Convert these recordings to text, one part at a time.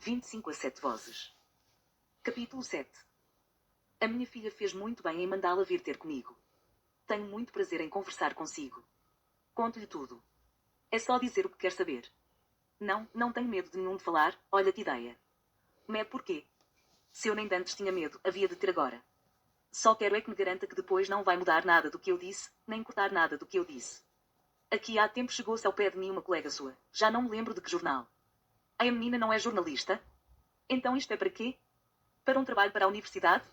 25 a 7 vozes. Capítulo 7. A minha filha fez muito bem em mandá-la vir ter comigo. Tenho muito prazer em conversar consigo. Conto-lhe tudo. É só dizer o que quer saber. Não tenho medo de nenhum de falar, olha que ideia. Medo porquê? Se eu nem dantes tinha medo, havia de ter agora. Só quero é que me garanta que depois não vai mudar nada do que eu disse, nem cortar nada do que eu disse. Aqui há tempo chegou-se ao pé de mim uma colega sua, já não me lembro de que jornal. A menina não é jornalista? Então isto é para quê? Para um trabalho para a universidade?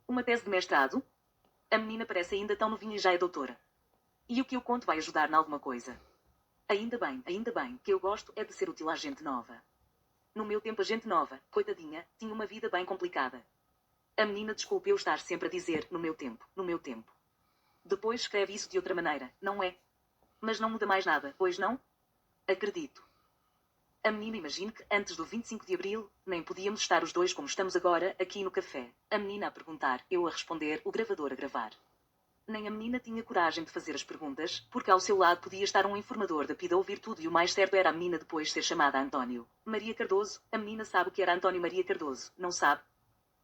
Uma tese de mestrado? A menina parece ainda tão novinha e já é doutora. E o que eu conto vai ajudar em alguma coisa. Ainda bem, que eu gosto é de ser útil à gente nova. No meu tempo a gente nova, coitadinha, tinha uma vida bem complicada. A menina desculpe eu estar sempre a dizer, no meu tempo. Depois escreve isso de outra maneira, não é? Mas não muda mais nada, pois não? Acredito. A menina imagine que, antes do 25 de Abril, nem podíamos estar os dois como estamos agora, aqui no café. A menina a perguntar, eu a responder, o gravador a gravar. Nem a menina tinha coragem de fazer as perguntas, porque ao seu lado podia estar um informador da PIDE a ouvir tudo e o mais certo era a menina depois ser chamada António Maria Cardoso. A menina sabe o que era António Maria Cardoso, não sabe?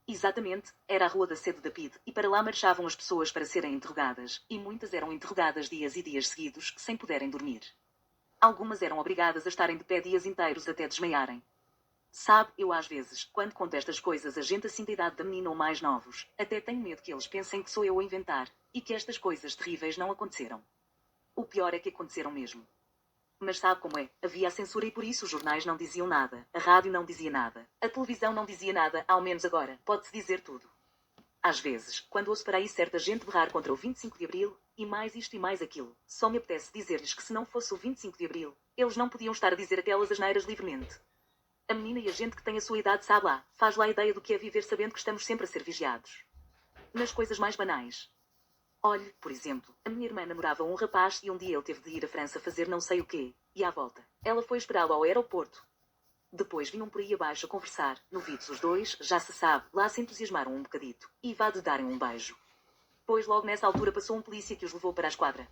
Exatamente, era a rua da sede da PIDE, e para lá marchavam as pessoas para serem interrogadas, e muitas eram interrogadas dias e dias seguidos, sem poderem dormir. Algumas eram obrigadas a estarem de pé dias inteiros até desmaiarem. Sabe, eu às vezes, quando conto estas coisas a gente assim da idade da menina ou mais novos, até tenho medo que eles pensem que sou eu a inventar, e que estas coisas terríveis não aconteceram. O pior é que aconteceram mesmo. Mas sabe como é, havia a censura e por isso os jornais não diziam nada, a rádio não dizia nada, a televisão não dizia nada, ao menos agora, pode-se dizer tudo. Às vezes, quando ouço para aí certa gente berrar contra o 25 de Abril, e mais isto e mais aquilo, só me apetece dizer-lhes que se não fosse o 25 de Abril, eles não podiam estar a dizer aquelas asneiras livremente. A menina e a gente que tem a sua idade sabe lá, faz lá a ideia do que é viver sabendo que estamos sempre a ser vigiados. Nas coisas mais banais. Olhe, por exemplo, a minha irmã namorava um rapaz e um dia ele teve de ir à França fazer não sei o quê, e à volta, ela foi esperá-lo ao aeroporto. Depois vinham por aí abaixo a conversar, novidos os dois, já se sabe, lá se entusiasmaram um bocadito, e vá de darem um beijo. Pois logo nessa altura passou um polícia que os levou para a esquadra.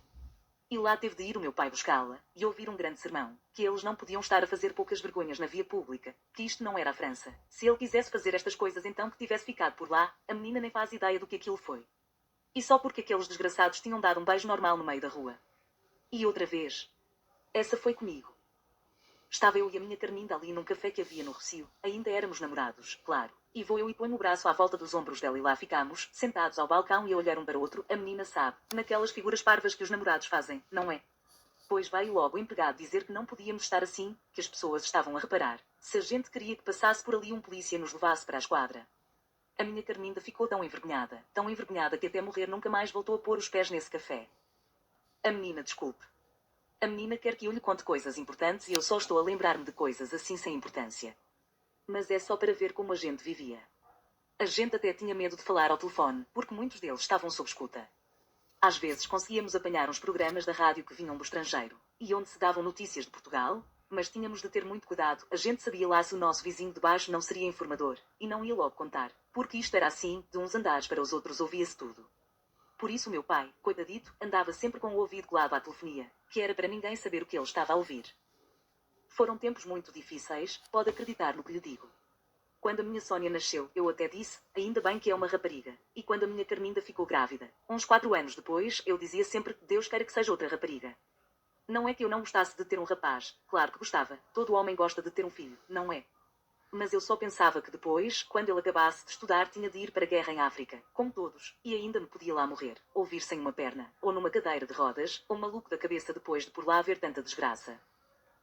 E lá teve de ir o meu pai buscá-la, e ouvir um grande sermão, que eles não podiam estar a fazer poucas vergonhas na via pública, que isto não era a França. Se ele quisesse fazer estas coisas então que tivesse ficado por lá, a menina nem faz ideia do que aquilo foi. E só porque aqueles desgraçados tinham dado um beijo normal no meio da rua. E outra vez. Essa foi comigo. Estava eu e a minha Carminda ali num café que havia no Rocio, ainda éramos namorados, claro. E vou eu e ponho o braço à volta dos ombros dela e lá ficamos, sentados ao balcão e a olhar um para o outro, a menina sabe, naquelas figuras parvas que os namorados fazem, não é? Pois veio logo o empregado dizer que não podíamos estar assim, que as pessoas estavam a reparar. Se a gente queria que passasse por ali um polícia e nos levasse para a esquadra. A minha Carminda ficou tão envergonhada que até morrer nunca mais voltou a pôr os pés nesse café. A menina, desculpe. A menina quer que eu lhe conte coisas importantes e eu só estou a lembrar-me de coisas assim sem importância. Mas é só para ver como a gente vivia. A gente até tinha medo de falar ao telefone, porque muitos deles estavam sob escuta. Às vezes conseguíamos apanhar uns programas da rádio que vinham do estrangeiro, e onde se davam notícias de Portugal, mas tínhamos de ter muito cuidado, a gente sabia lá se o nosso vizinho de baixo não seria informador, e não ia logo contar, porque isto era assim, de uns andares para os outros ouvia-se tudo. Por isso o meu pai, coitadito, andava sempre com o ouvido colado à telefonia, que era para ninguém saber o que ele estava a ouvir. Foram tempos muito difíceis, pode acreditar no que lhe digo. Quando a minha Sónia nasceu, eu até disse, ainda bem que é uma rapariga. E quando a minha Carminda ficou grávida, uns 4 anos depois, eu dizia sempre que Deus queira que seja outra rapariga. Não é que eu não gostasse de ter um rapaz, claro que gostava, todo homem gosta de ter um filho, não é? Mas eu só pensava que depois, quando ele acabasse de estudar tinha de ir para a guerra em África, como todos, e ainda me podia lá morrer, ou vir sem uma perna, ou numa cadeira de rodas, ou maluco da cabeça depois de por lá haver tanta desgraça.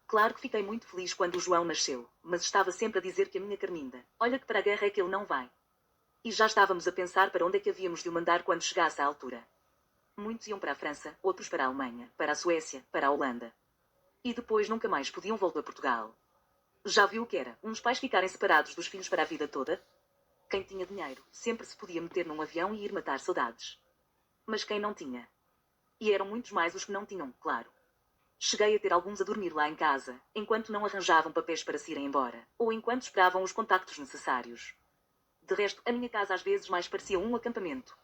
Claro que fiquei muito feliz quando o João nasceu, mas estava sempre a dizer que a minha Carminda, olha que para a guerra é que ele não vai. E já estávamos a pensar para onde é que havíamos de o mandar quando chegasse à altura. Muitos iam para a França, outros para a Alemanha, para a Suécia, para a Holanda. E depois nunca mais podiam voltar a Portugal. Já viu o que era, uns pais ficarem separados dos filhos para a vida toda? Quem tinha dinheiro, sempre se podia meter num avião e ir matar saudades. Mas quem não tinha? E eram muitos mais os que não tinham, claro. Cheguei a ter alguns a dormir lá em casa, enquanto não arranjavam papéis para se irem embora, ou enquanto esperavam os contactos necessários. De resto, a minha casa às vezes mais parecia um acampamento.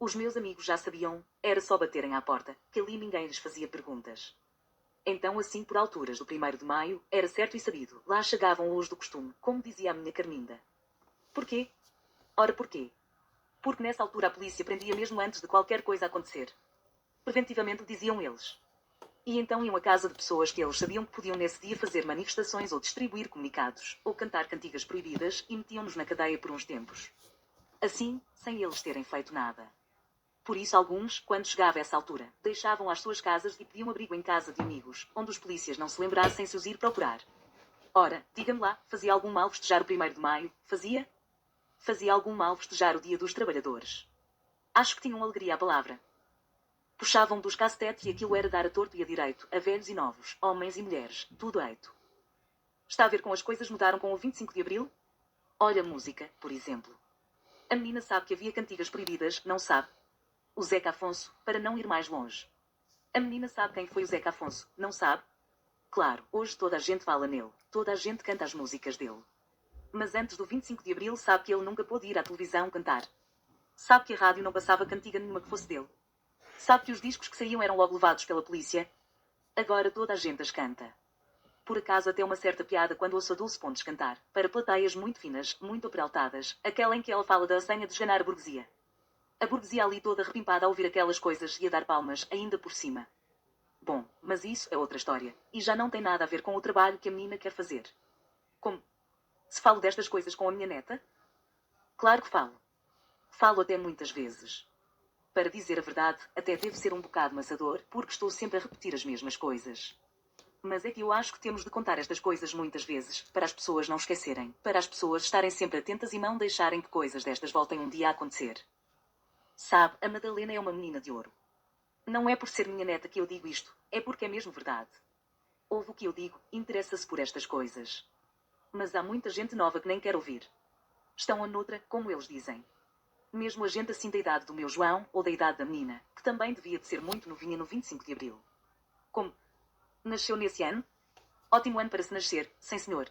Os meus amigos já sabiam, era só baterem à porta, que ali ninguém lhes fazia perguntas. Então assim por alturas do 1º de maio, era certo e sabido, lá chegavam os do costume, como dizia a minha Carminda. Porquê? Ora porquê? Porque nessa altura a polícia prendia mesmo antes de qualquer coisa acontecer. Preventivamente diziam eles. E então iam à casa de pessoas que eles sabiam que podiam nesse dia fazer manifestações ou distribuir comunicados, ou cantar cantigas proibidas, e metiam-nos na cadeia por uns tempos. Assim, sem eles terem feito nada. Por isso alguns, quando chegava essa altura, deixavam as suas casas e pediam abrigo em casa de amigos, onde os polícias não se lembrassem se os ir procurar. Ora, diga-me lá, fazia algum mal festejar o 1º de maio? Fazia? Fazia algum mal festejar o Dia dos Trabalhadores? Acho que tinham alegria à palavra. Puxavam dos castetes e aquilo era dar a torto e a direito, a velhos e novos, homens e mulheres, tudo eito. Está a ver como as coisas mudaram com o 25 de Abril? Olha a música, por exemplo. A menina sabe que havia cantigas proibidas, não sabe? O Zeca Afonso, para não ir mais longe. A menina sabe quem foi o Zeca Afonso, não sabe? Claro, hoje toda a gente fala nele, toda a gente canta as músicas dele. Mas antes do 25 de Abril sabe que ele nunca pôde ir à televisão cantar. Sabe que a rádio não passava cantiga nenhuma que fosse dele. Sabe que os discos que saíam eram logo levados pela polícia? Agora toda a gente as canta. Por acaso até uma certa piada quando ouço a Dulce Pontes cantar, para plateias muito finas, muito aperaltadas, aquela em que ela fala da senha de esganar a burguesia. A burguesia ali toda repimpada a ouvir aquelas coisas e a dar palmas, ainda por cima. Bom, mas isso é outra história, e já não tem nada a ver com o trabalho que a menina quer fazer. Como? Se falo destas coisas com a minha neta? Claro que falo. Falo até muitas vezes. Para dizer a verdade, até deve ser um bocado maçador, porque estou sempre a repetir as mesmas coisas. Mas é que eu acho que temos de contar estas coisas muitas vezes, para as pessoas não esquecerem, para as pessoas estarem sempre atentas e não deixarem que coisas destas voltem um dia a acontecer. Sabe, a Madalena é uma menina de ouro. Não é por ser minha neta que eu digo isto, é porque é mesmo verdade. Ouve o que eu digo, interessa-se por estas coisas. Mas há muita gente nova que nem quer ouvir. Estão a noutra, como eles dizem. Mesmo a gente assim da idade do meu João, ou da idade da menina, que também devia de ser muito novinha no 25 de Abril. Como? Nasceu nesse ano? Ótimo ano para se nascer, sim senhor.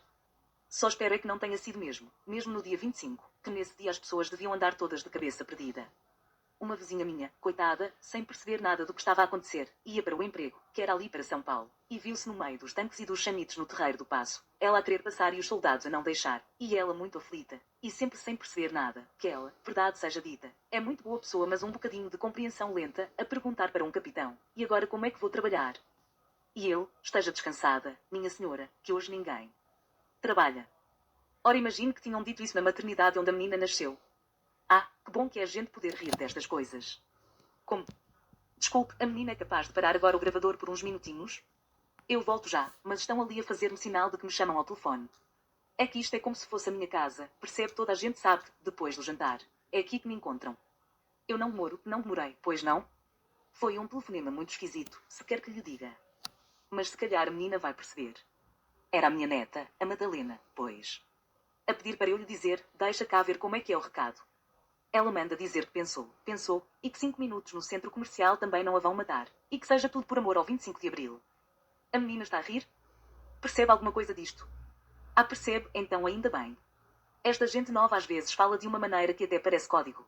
Só espero é que não tenha sido mesmo no dia 25, que nesse dia as pessoas deviam andar todas de cabeça perdida. Uma vizinha minha, coitada, sem perceber nada do que estava a acontecer, ia para o emprego, que era ali para São Paulo, e viu-se no meio dos tanques e dos chamitos no terreiro do Paço, ela a querer passar e os soldados a não deixar, e ela muito aflita, e sempre sem perceber nada, que ela, verdade seja dita, é muito boa pessoa mas um bocadinho de compreensão lenta, a perguntar para um capitão, e agora como é que vou trabalhar? E eu, esteja descansada, minha senhora, que hoje ninguém trabalha. Ora imagine que tinham dito isso na maternidade onde a menina nasceu. Ah, que bom que é a gente poder rir destas coisas. Como? Desculpe, a menina é capaz de parar agora o gravador por uns minutinhos? Eu volto já, mas estão ali a fazer-me sinal de que me chamam ao telefone. É que isto é como se fosse a minha casa, percebe? Toda a gente sabe, depois do jantar. É aqui que me encontram. Eu não demoro, não demorei, pois não? Foi um telefonema muito esquisito, se quer que lhe diga. Mas se calhar a menina vai perceber. Era a minha neta, a Madalena, pois. A pedir para eu lhe dizer, deixa cá ver como é que é o recado. Ela manda dizer que pensou, e que 5 minutos no centro comercial também não a vão matar, e que seja tudo por amor ao 25 de Abril. A menina está a rir? Percebe alguma coisa disto? Ah, percebe, então ainda bem. Esta gente nova às vezes fala de uma maneira que até parece código.